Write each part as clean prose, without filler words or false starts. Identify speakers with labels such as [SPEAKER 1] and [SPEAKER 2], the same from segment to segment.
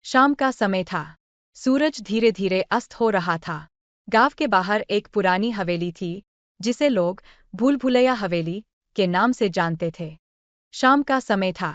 [SPEAKER 1] शाम का समय था। सूरज धीरे धीरे अस्त हो रहा था। गांव के बाहर एक पुरानी हवेली थी, जिसे लोग भूल भुलैया हवेली के नाम से जानते थे। शाम का समय था।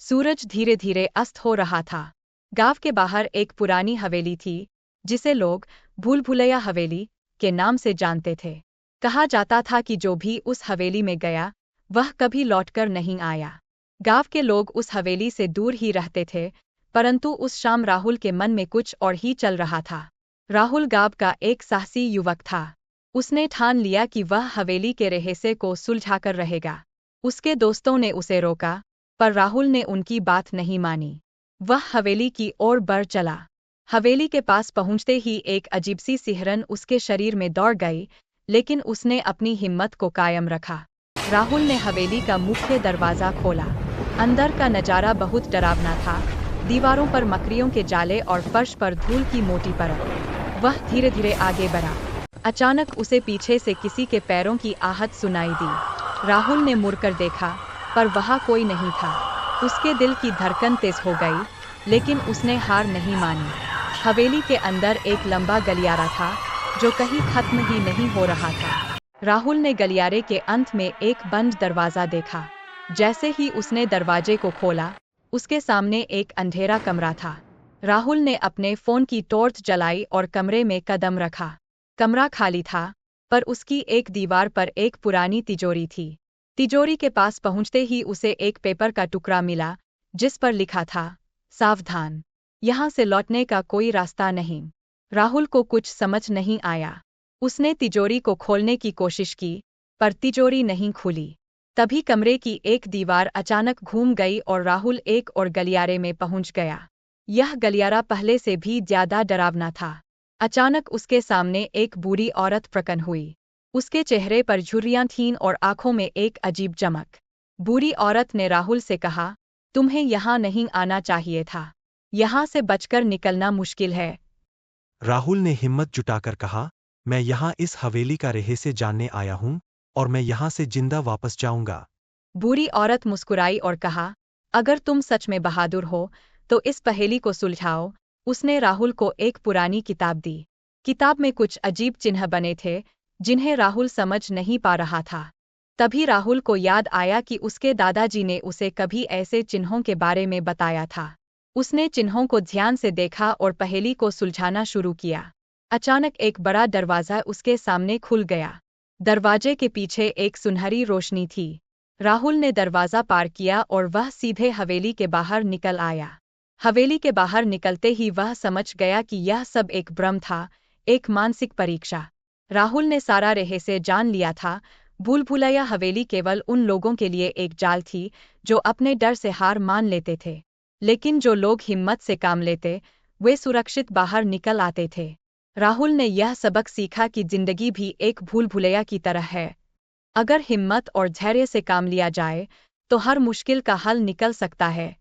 [SPEAKER 1] सूरज धीरे धीरे अस्त हो रहा था। गांव के बाहर एक पुरानी हवेली थी, जिसे लोग भूल भुलैया हवेली के नाम से जानते थे। कहा जाता था कि जो भी उस हवेली में गया, वह कभी लौटकर नहीं आया। गांव के लोग उस हवेली से दूर ही रहते थे, परंतु उस शाम राहुल के मन में कुछ और ही चल रहा था। राहुल गांव का एक साहसी युवक था। उसने ठान लिया कि वह हवेली के रहस्य को सुलझाकर रहेगा। उसके दोस्तों ने उसे रोका, पर राहुल ने उनकी बात नहीं मानी। वह हवेली की ओर बढ़ चला। हवेली के पास पहुंचते ही एक अजीब सी सिहरन उसके शरीर में दौड़ गई, लेकिन उसने अपनी हिम्मत को कायम रखा। राहुल ने हवेली का मुख्य दरवाजा खोला। अंदर का नजारा बहुत डरावना था। दीवारों पर मकड़ियों के जाले और फर्श पर धूल की मोटी परत। वह धीरे धीरे आगे बढ़ा। अचानक उसे पीछे से किसी के पैरों की आहट सुनाई दी। राहुल ने मुड़कर देखा, पर वहाँ कोई नहीं था। उसके दिल की धड़कन तेज हो गई, लेकिन उसने हार नहीं मानी। हवेली के अंदर एक लंबा गलियारा था, जो कहीं खत्म ही नहीं हो रहा था। राहुल ने गलियारे के अंत में एक बंद दरवाजा देखा। जैसे ही उसने दरवाजे को खोला, उसके सामने एक अंधेरा कमरा था। राहुल ने अपने फोन की टॉर्च जलाई और कमरे में कदम रखा। कमरा खाली था, पर उसकी एक दीवार पर एक पुरानी तिजोरी थी। तिजोरी के पास पहुंचते ही उसे एक पेपर का टुकड़ा मिला, जिस पर लिखा था, सावधान, यहाँ से लौटने का कोई रास्ता नहीं। राहुल को कुछ समझ नहीं आया। उसने तिजोरी को खोलने की कोशिश की, पर तिजोरी नहीं खुली। तभी कमरे की एक दीवार अचानक घूम गई और राहुल एक और गलियारे में पहुंच गया। यह गलियारा पहले से भी ज्यादा डरावना था। अचानक उसके सामने एक बूढ़ी औरत प्रकट हुई। उसके चेहरे पर झुर्रियां थीं और आंखों में एक अजीब चमक। बूढ़ी औरत ने राहुल से कहा, तुम्हें यहाँ नहीं आना चाहिए था। यहाँ से बचकर निकलना मुश्किल है।
[SPEAKER 2] राहुल ने हिम्मत जुटाकर कहा, मैं यहाँ इस हवेली का रहस्य जानने आया हूँ, और मैं यहाँ से जिंदा वापस जाऊंगा।
[SPEAKER 1] बूढ़ी औरत मुस्कुराई और कहा, अगर तुम सच में बहादुर हो, तो इस पहेली को सुलझाओ। उसने राहुल को एक पुरानी किताब दी। किताब में कुछ अजीब चिन्ह बने थे, जिन्हें राहुल समझ नहीं पा रहा था। तभी राहुल को याद आया कि उसके दादाजी ने उसे कभी ऐसे चिन्हों के बारे में बताया था। उसने चिन्हों को ध्यान से देखा और पहेली को सुलझाना शुरू किया। अचानक एक बड़ा दरवाजा उसके सामने खुल गया। दरवाजे के पीछे एक सुनहरी रोशनी थी। राहुल ने दरवाजा पार किया और वह सीधे हवेली के बाहर निकल आया। हवेली के बाहर निकलते ही वह समझ गया कि यह सब एक भ्रम था, एक मानसिक परीक्षा। राहुल ने सारा रहस्य जान लिया था। भूल भुलैया हवेली केवल उन लोगों के लिए एक जाल थी, जो अपने डर से हार मान लेते थे। लेकिन जो लोग हिम्मत से काम लेते, वे सुरक्षित बाहर निकल आते थे। राहुल ने यह सबक सीखा कि जिंदगी भी एक भूल भुलैया की तरह है। अगर हिम्मत और धैर्य से काम लिया जाए, तो हर मुश्किल का हल निकल सकता है।